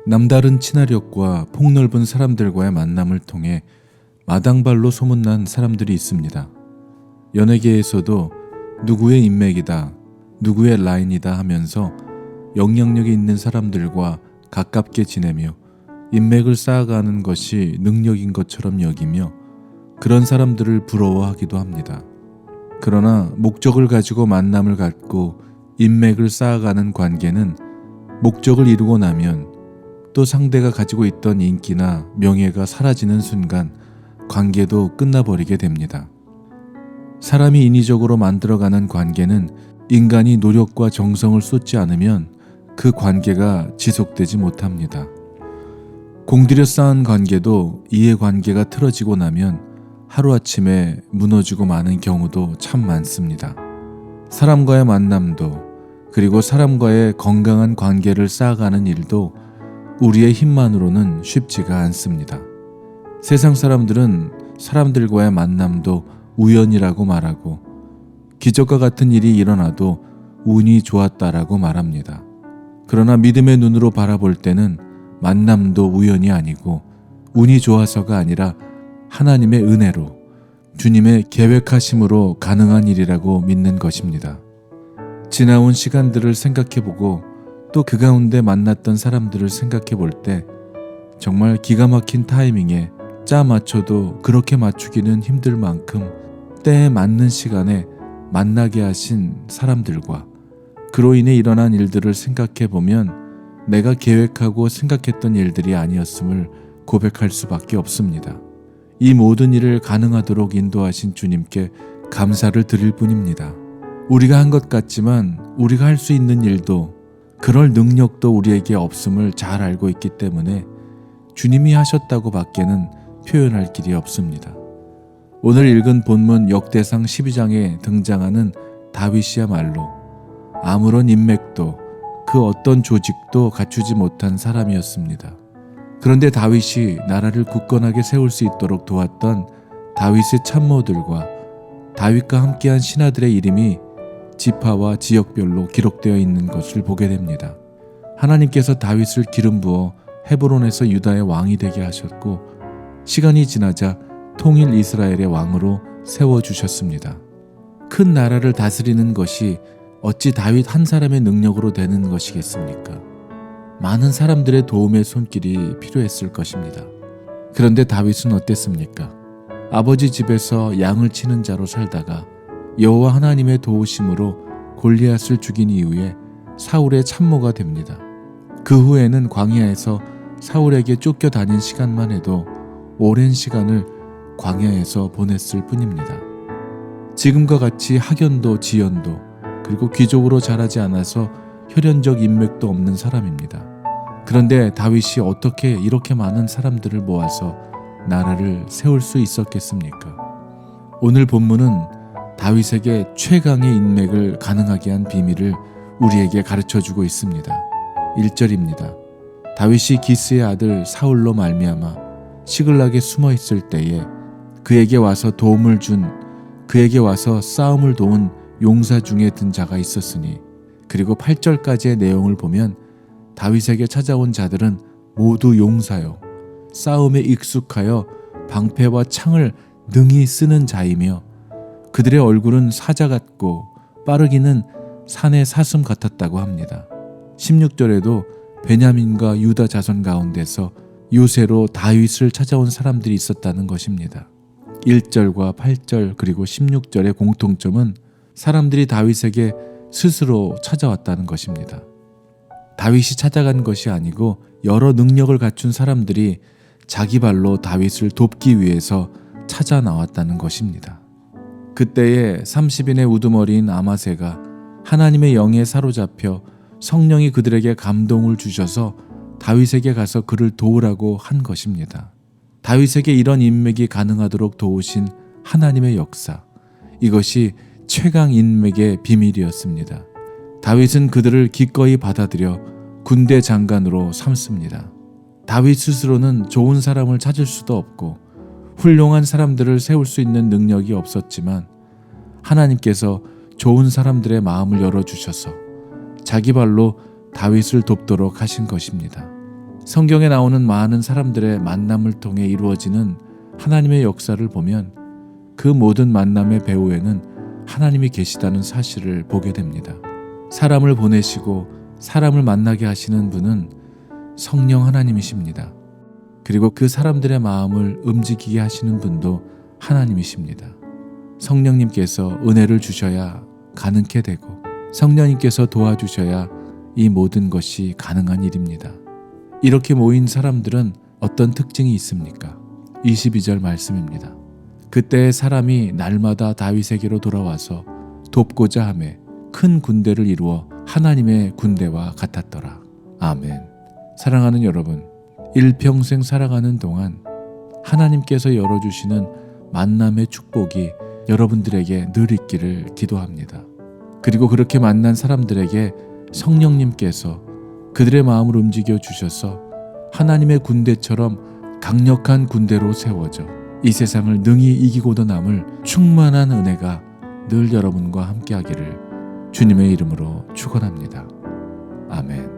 남다른 친화력과 폭넓은 사람들과의 만남을 통해 마당발로 소문난 사람들이 있습니다. 연예계에서도 누구의 인맥이다, 누구의 라인이다 하면서 영향력이 있는 사람들과 가깝게 지내며 인맥을 쌓아가는 것이 능력인 것처럼 여기며 그런 사람들을 부러워하기도 합니다. 그러나 목적을 가지고 만남을 갖고 인맥을 쌓아가는 관계는 목적을 이루고 나면 또 상대가 가지고 있던 인기나 명예가 사라지는 순간 관계도 끝나버리게 됩니다. 사람이 인위적으로 만들어가는 관계는 인간이 노력과 정성을 쏟지 않으면 그 관계가 지속되지 못합니다. 공들여 쌓은 관계도 이해관계가 틀어지고 나면 하루아침에 무너지고 마는 경우도 참 많습니다. 사람과의 만남도 그리고 사람과의 건강한 관계를 쌓아가는 일도 우리의 힘만으로는 쉽지가 않습니다. 세상 사람들은 사람들과의 만남도 우연이라고 말하고 기적과 같은 일이 일어나도 운이 좋았다라고 말합니다. 그러나 믿음의 눈으로 바라볼 때는 만남도 우연이 아니고 운이 좋아서가 아니라 하나님의 은혜로 주님의 계획하심으로 가능한 일이라고 믿는 것입니다. 지나온 시간들을 생각해보고 또 그 가운데 만났던 사람들을 생각해볼 때 정말 기가 막힌 타이밍에 짜 맞춰도 그렇게 맞추기는 힘들 만큼 때에 맞는 시간에 만나게 하신 사람들과 그로 인해 일어난 일들을 생각해보면 내가 계획하고 생각했던 일들이 아니었음을 고백할 수밖에 없습니다. 이 모든 일을 가능하도록 인도하신 주님께 감사를 드릴 뿐입니다. 우리가 한 것 같지만 우리가 할 수 있는 일도 그럴 능력도 우리에게 없음을 잘 알고 있기 때문에 주님이 하셨다고 밖에는 표현할 길이 없습니다. 오늘 읽은 본문 역대상 12장에 등장하는 다윗이야말로 아무런 인맥도 그 어떤 조직도 갖추지 못한 사람이었습니다. 그런데 다윗이 나라를 굳건하게 세울 수 있도록 도왔던 다윗의 참모들과 다윗과 함께한 신하들의 이름이 지파와 지역별로 기록되어 있는 것을 보게 됩니다. 하나님께서 다윗을 기름 부어 헤브론에서 유다의 왕이 되게 하셨고 시간이 지나자 통일 이스라엘의 왕으로 세워주셨습니다. 큰 나라를 다스리는 것이 어찌 다윗 한 사람의 능력으로 되는 것이겠습니까? 많은 사람들의 도움의 손길이 필요했을 것입니다. 그런데 다윗은 어땠습니까? 아버지 집에서 양을 치는 자로 살다가 여호와 하나님의 도우심으로 골리앗을 죽인 이후에 사울의 참모가 됩니다. 그 후에는 광야에서 사울에게 쫓겨다닌 시간만 해도 오랜 시간을 광야에서 보냈을 뿐입니다. 지금과 같이 학연도 지연도 그리고 귀족으로 자라지 않아서 혈연적 인맥도 없는 사람입니다. 그런데 다윗이 어떻게 이렇게 많은 사람들을 모아서 나라를 세울 수 있었겠습니까? 오늘 본문은 다윗에게 최강의 인맥을 가능하게 한 비밀을 우리에게 가르쳐주고 있습니다. 1절입니다. 다윗이 기스의 아들 사울로 말미암아 시글락에 숨어 있을 때에 그에게 와서 도움을 준 그에게 와서 싸움을 도운 용사 중에 든 자가 있었으니 그리고 8절까지의 내용을 보면 다윗에게 찾아온 자들은 모두 용사요 싸움에 익숙하여 방패와 창을 능히 쓰는 자이며 그들의 얼굴은 사자 같고 빠르기는 산의 사슴 같았다고 합니다. 16절에도 베냐민과 유다 자손 가운데서 요새로 다윗을 찾아온 사람들이 있었다는 것입니다. 1절과 8절 그리고 16절의 공통점은 사람들이 다윗에게 스스로 찾아왔다는 것입니다. 다윗이 찾아간 것이 아니고 여러 능력을 갖춘 사람들이 자기 발로 다윗을 돕기 위해서 찾아 나왔다는 것입니다. 그때에 30인의 우두머리인 아마새가 하나님의 영에 사로잡혀 성령이 그들에게 감동을 주셔서 다윗에게 가서 그를 도우라고 한 것입니다. 다윗에게 이런 인맥이 가능하도록 도우신 하나님의 역사, 이것이 최강 인맥의 비밀이었습니다. 다윗은 그들을 기꺼이 받아들여 군대 장관으로 삼습니다. 다윗 스스로는 좋은 사람을 찾을 수도 없고 훌륭한 사람들을 세울 수 있는 능력이 없었지만 하나님께서 좋은 사람들의 마음을 열어주셔서 자기 발로 다윗을 돕도록 하신 것입니다. 성경에 나오는 많은 사람들의 만남을 통해 이루어지는 하나님의 역사를 보면 그 모든 만남의 배후에는 하나님이 계시다는 사실을 보게 됩니다. 사람을 보내시고 사람을 만나게 하시는 분은 성령 하나님이십니다. 그리고 그 사람들의 마음을 움직이게 하시는 분도 하나님이십니다. 성령님께서 은혜를 주셔야 가능케 되고 성령님께서 도와주셔야 이 모든 것이 가능한 일입니다. 이렇게 모인 사람들은 어떤 특징이 있습니까? 22절 말씀입니다. 그때의 사람이 날마다 다윗에게로 돌아와서 돕고자 하매 큰 군대를 이루어 하나님의 군대와 같았더라. 아멘. 사랑하는 여러분, 일평생 살아가는 동안 하나님께서 열어주시는 만남의 축복이 여러분들에게 늘 있기를 기도합니다. 그리고 그렇게 만난 사람들에게 성령님께서 그들의 마음을 움직여 주셔서 하나님의 군대처럼 강력한 군대로 세워져 이 세상을 능히 이기고도 남을 충만한 은혜가 늘 여러분과 함께하기를 주님의 이름으로 축원합니다. 아멘.